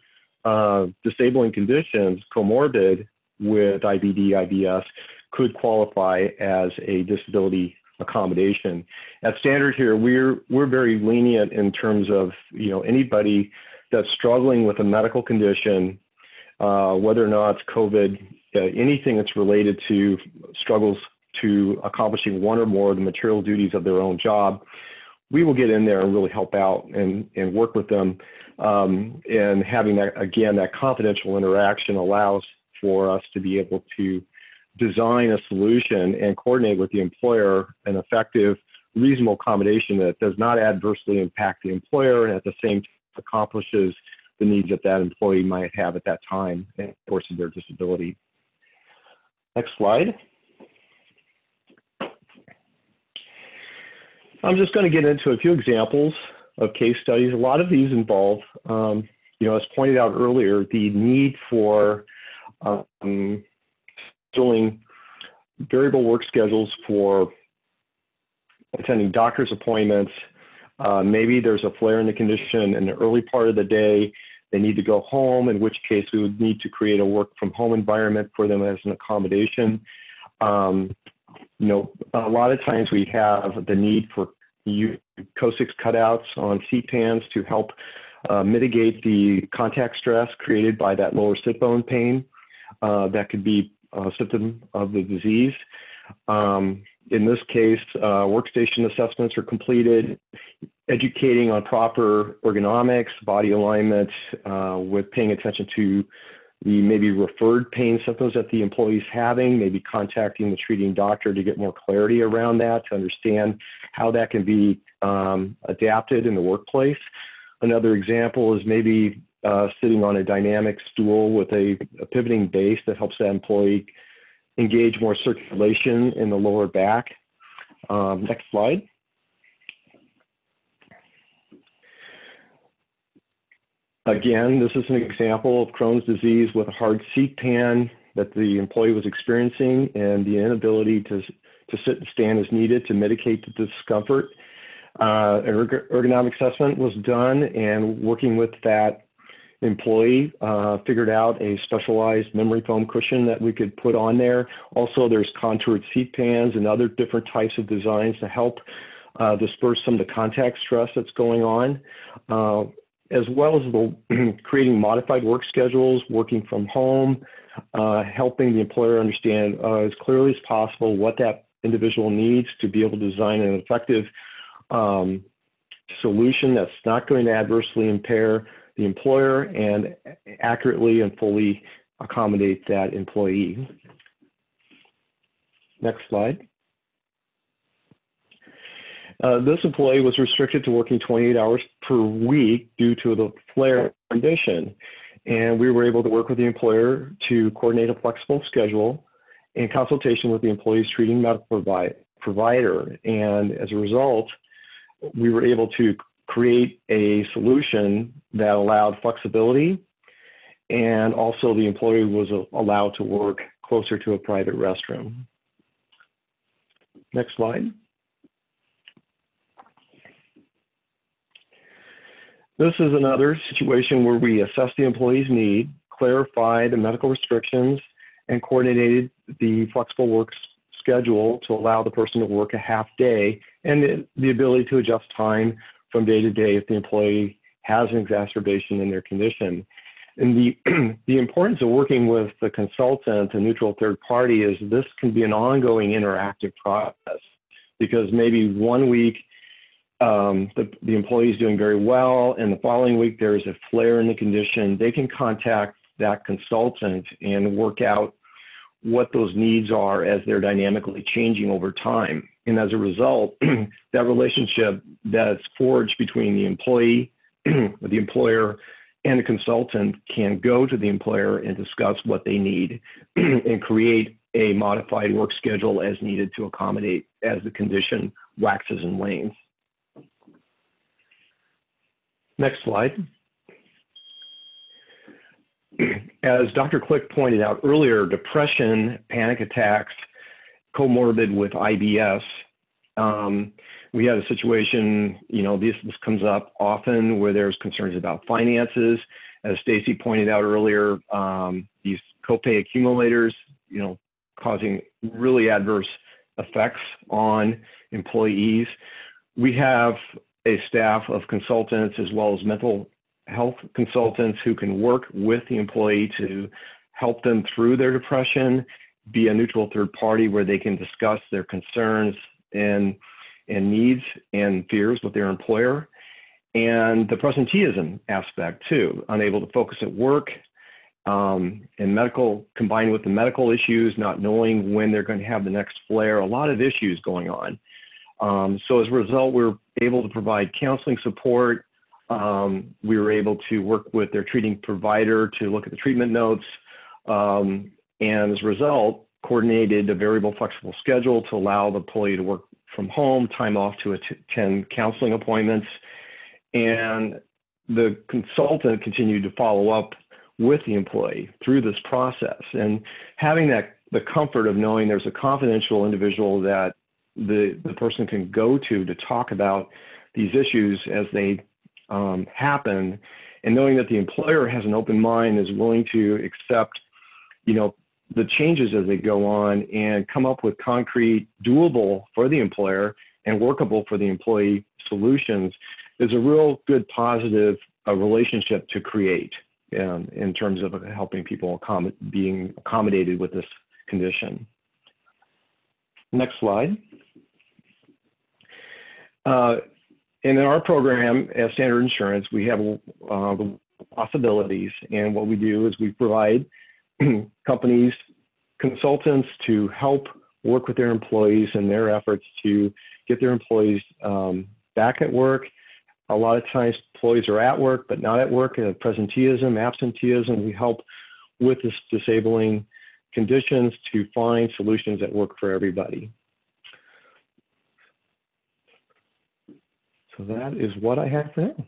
disabling conditions comorbid with IBD, IBS, could qualify as a disability accommodation. At Standard here, we're very lenient in terms of anybody that's struggling with a medical condition, whether or not it's COVID, anything that's related to struggles to accomplishing one or more of the material duties of their own job. We will get in there and really help out and work with them. And having that, again, that confidential interaction allows for us to be able to design a solution and coordinate with the employer an effective, reasonable accommodation that does not adversely impact the employer and at the same time accomplishes the needs that that employee might have at that time in the course of their disability. Next slide. I'm just going to get into a few examples of case studies. A lot of these involve, as pointed out earlier, the need for scheduling variable work schedules for attending doctor's appointments. Maybe there's a flare in the condition in the early part of the day. They need to go home, in which case we would need to create a work from home environment for them as an accommodation. A lot of times we have the need for Cosix cutouts on seat pans to help mitigate the contact stress created by that lower sit bone pain. That could be a symptom of the disease. In this case, workstation assessments are completed, educating on proper ergonomics, body alignment, with paying attention to the maybe referred pain symptoms that the employee's having, maybe contacting the treating doctor to get more clarity around that, to understand how that can be adapted in the workplace. Another example is maybe sitting on a dynamic stool with a pivoting base that helps that employee engage more circulation in the lower back. Next slide. Again, this is an example of Crohn's disease with a hard seat pan that the employee was experiencing and the inability to sit and stand as needed to mitigate the discomfort. An ergonomic assessment was done, and working with that employee, figured out a specialized memory foam cushion that we could put on there. Also, there's contoured seat pans and other different types of designs to help disperse some of the contact stress that's going on, as well as creating modified work schedules, working from home, helping the employer understand as clearly as possible what that individual needs to be able to design an effective solution that's not going to adversely impair the employer and accurately and fully accommodate that employee. Next slide. This employee was restricted to working 28 hours per week due to the flare condition. And we were able to work with the employer to coordinate a flexible schedule in consultation with the employee's treating medical provider. And as a result, we were able to create a solution that allowed flexibility, and also the employee was allowed to work closer to a private restroom. Next slide. This is another situation where we assessed the employee's need, clarified the medical restrictions, and coordinated the flexible work schedule to allow the person to work a half day and the ability to adjust time from day to day if the employee has an exacerbation in their condition. And the importance of working with the consultant, a neutral third party, is this can be an ongoing interactive process, because maybe one week the employee is doing very well, and the following week there's a flare in the condition. They can contact that consultant and work out what those needs are as they're dynamically changing over time. And as a result, that relationship that's forged between the employee, the employer, and the consultant can go to the employer and discuss what they need and create a modified work schedule as needed to accommodate as the condition waxes and wanes. Next slide. As Dr. Click pointed out earlier, depression, panic attacks, comorbid with IBS. We had a situation, this comes up often where there's concerns about finances. As Stacy pointed out earlier, these copay accumulators, causing really adverse effects on employees. We have a staff of consultants as well as mental health consultants who can work with the employee to help them through their depression, be a neutral third party where they can discuss their concerns and needs and fears with their employer. And the presenteeism aspect too, unable to focus at work, and medical, combined with the medical issues, not knowing when they're going to have the next flare, a lot of issues going on. So as a result, we're able to provide counseling support. We were able to work with their treating provider to look at the treatment notes. And as a result, coordinated a variable flexible schedule to allow the employee to work from home, time off to attend counseling appointments. And the consultant continued to follow up with the employee through this process, and having the comfort of knowing there's a confidential individual that the person can go to talk about these issues as they happen, and knowing that the employer has an open mind, is willing to accept, the changes as they go on and come up with concrete, doable for the employer and workable for the employee solutions, is a real good positive relationship to create in terms of helping people being accommodated with this condition. Next slide. And in our program, as Standard Insurance, we have the possibilities, and what we do is we provide companies, consultants to help work with their employees in their efforts to get their employees back at work. A lot of times employees are at work but not at work, presenteeism, absenteeism. We help with this disabling conditions to find solutions that work for everybody. So that is what I have for now.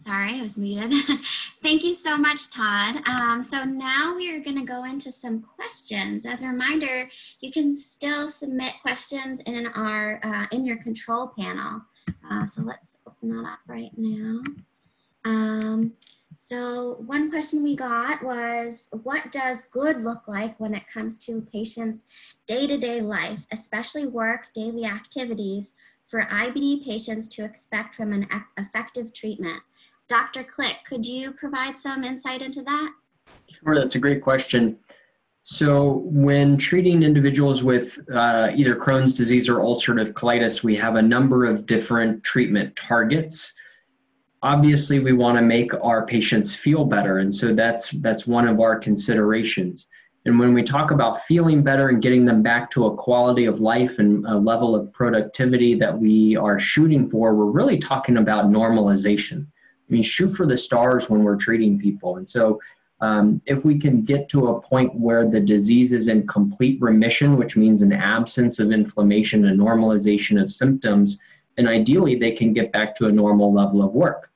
Sorry, I was muted. Thank you so much, Todd. So now we are going to go into some questions. As a reminder, you can still submit questions in in your control panel. So let's open that up right now. So one question we got was, what does good look like when it comes to patients' day-to-day life, especially work, daily activities, for IBD patients to expect from an effective treatment? Dr. Click, could you provide some insight into that? Sure, that's a great question. So when treating individuals with either Crohn's disease or ulcerative colitis, we have a number of different treatment targets. Obviously, we want to make our patients feel better, and so that's one of our considerations. And when we talk about feeling better and getting them back to a quality of life and a level of productivity that we are shooting for, we're really talking about normalization. I mean, shoot for the stars when we're treating people. And so if we can get to a point where the disease is in complete remission, which means an absence of inflammation, a normalization of symptoms, and ideally they can get back to a normal level of work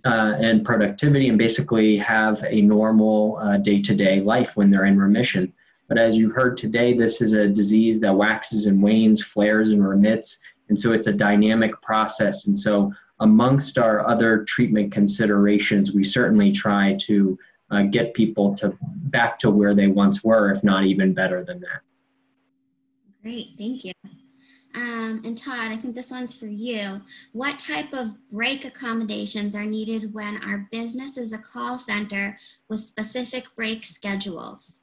and productivity and basically have a normal day-to-day life when they're in remission. But as you've heard today, this is a disease that waxes and wanes, flares and remits, and so it's a dynamic process. And so amongst our other treatment considerations, we certainly try to get people back to where they once were, if not even better than that. Great, thank you. And Todd, I think this one's for you. What type of break accommodations are needed when our business is a call center with specific break schedules?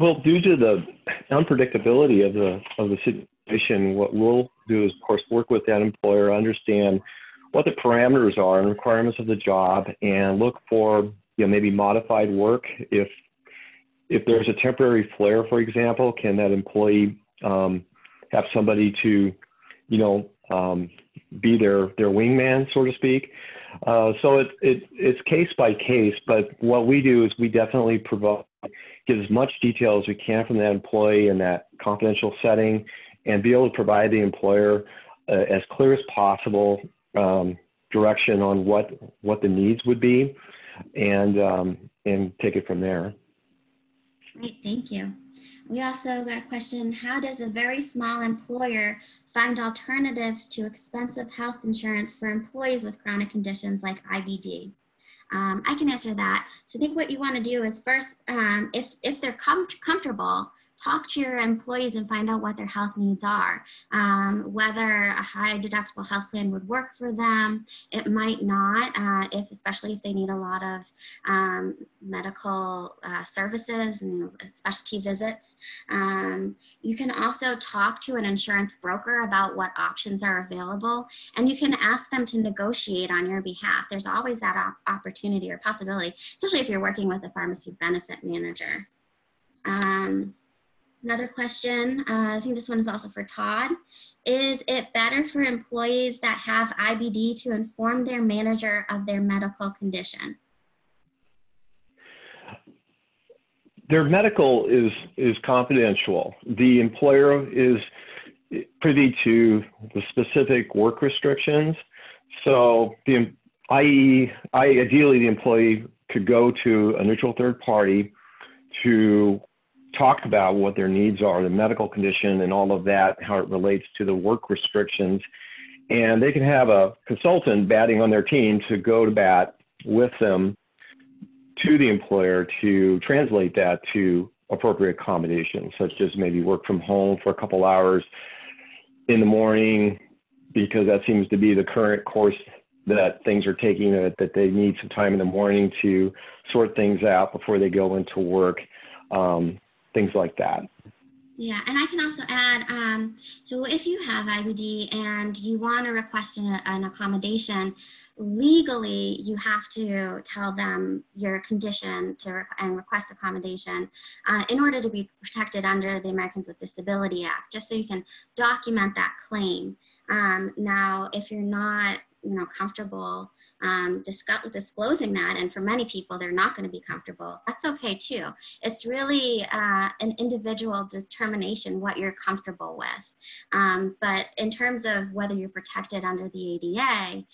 Well, due to the unpredictability of the situation, what we'll do is, of course, work with that employer, understand what the parameters are and requirements of the job, and look for, maybe modified work. If there's a temporary flare, for example, can that employee have somebody to, be their wingman, so to speak? So it's case by case, but what we do is we definitely get as much detail as we can from that employee in that confidential setting, and be able to provide the employer as clear as possible direction on what the needs would be, and take it from there. Great, thank you. We also got a question: how does a very small employer find alternatives to expensive health insurance for employees with chronic conditions like IBD? I can answer that. So I think what you want to do is first, if they're comfortable, talk to your employees and find out what their health needs are. Whether a high deductible health plan would work for them, it might not, especially if they need a lot of medical services and specialty visits. You can also talk to an insurance broker about what options are available, and you can ask them to negotiate on your behalf. There's always that opportunity or possibility, especially if you're working with a pharmacy benefit manager. Another question, I think this one is also for Todd. Is it better for employees that have IBD to inform their manager of their medical condition? Their medical is confidential. The employer is privy to the specific work restrictions. So ideally the employee could go to a neutral third party to talk about what their needs are, the medical condition and all of that, how it relates to the work restrictions. And they can have a consultant batting on their team to go to bat with them to the employer to translate that to appropriate accommodations, such as maybe work from home for a couple hours in the morning, because that seems to be the current course that things are taking, that they need some time in the morning to sort things out before they go into work. Things like that. Yeah, and I can also add, so if you have IBD and you want to request an accommodation, legally you have to tell them your condition and request accommodation in order to be protected under the Americans with Disability Act, just so you can document that claim. Now, if you're not comfortable disclosing that, and for many people they're not going to be comfortable, that's okay too. It's really an individual determination what you're comfortable with. But in terms of whether you're protected under the ADA,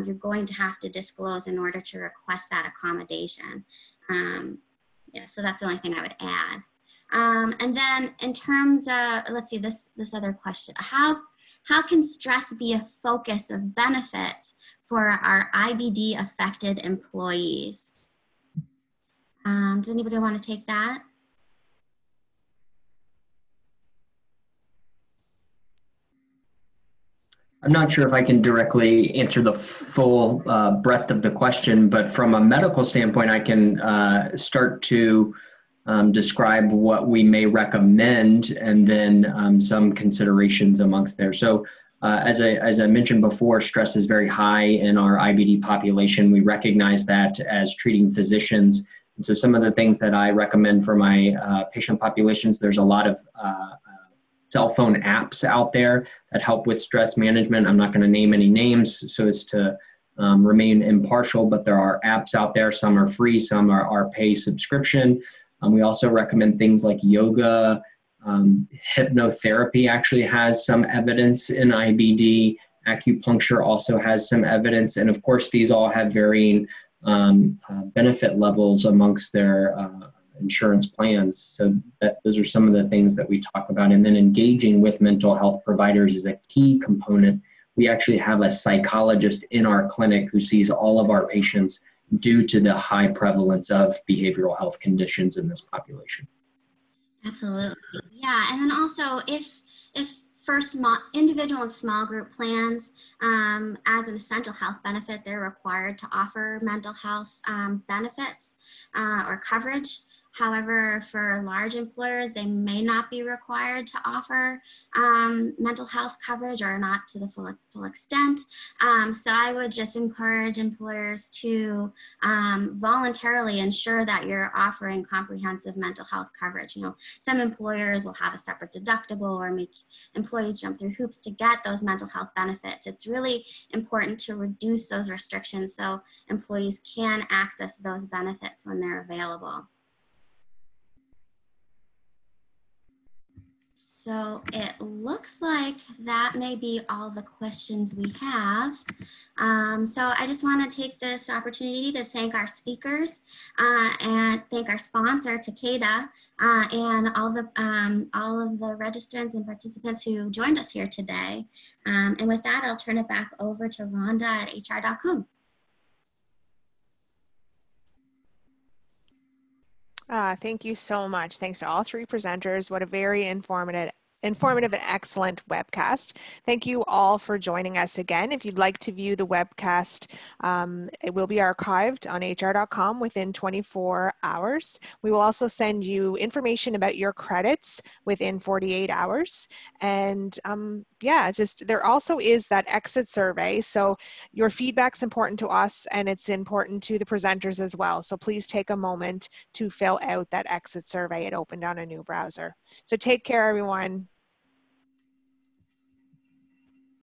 you're going to have to disclose in order to request that accommodation. Yeah, so that's the only thing I would add. And then in terms of, let's see, this other question, how can stress be a focus of benefits for our IBD affected employees? Does anybody want to take that? I'm not sure if I can directly answer the full breadth of the question, but from a medical standpoint, I can start to describe what we may recommend, and then some considerations amongst there. So as I mentioned before, stress is very high in our IBD population. We recognize that as treating physicians. And so some of the things that I recommend for my patient populations, there's a lot of cell phone apps out there that help with stress management. I'm not going to name any names so as to remain impartial, but there are apps out there. Some are free, some are pay subscription. We also recommend things like yoga. Hypnotherapy actually has some evidence in IBD. Acupuncture also has some evidence. And of course, these all have varying benefit levels amongst their insurance plans. So those are some of the things that we talk about. And then engaging with mental health providers is a key component. We actually have a psychologist in our clinic who sees all of our patients due to the high prevalence of behavioral health conditions in this population. Absolutely. Yeah. And then also if for small individual and small group plans, as an essential health benefit, they're required to offer mental health benefits or coverage. However, for large employers, they may not be required to offer mental health coverage, or not to the full extent. So I would just encourage employers to voluntarily ensure that you're offering comprehensive mental health coverage. Some employers will have a separate deductible or make employees jump through hoops to get those mental health benefits. It's really important to reduce those restrictions so employees can access those benefits when they're available. So it looks like that may be all the questions we have. So I just want to take this opportunity to thank our speakers and thank our sponsor, Takeda, and all of the registrants and participants who joined us here today. And with that, I'll turn it back over to Rhonda at hr.com. Thank you so much. Thanks to all three presenters. What a very informative and excellent webcast. Thank you all for joining us again. If you'd like to view the webcast, it will be archived on hr.com within 24 hours. We will also send you information about your credits within 48 hours. And yeah, there also is that exit survey. So your feedback's important to us and it's important to the presenters as well. So please take a moment to fill out that exit survey. It opened on a new browser. So take care, everyone.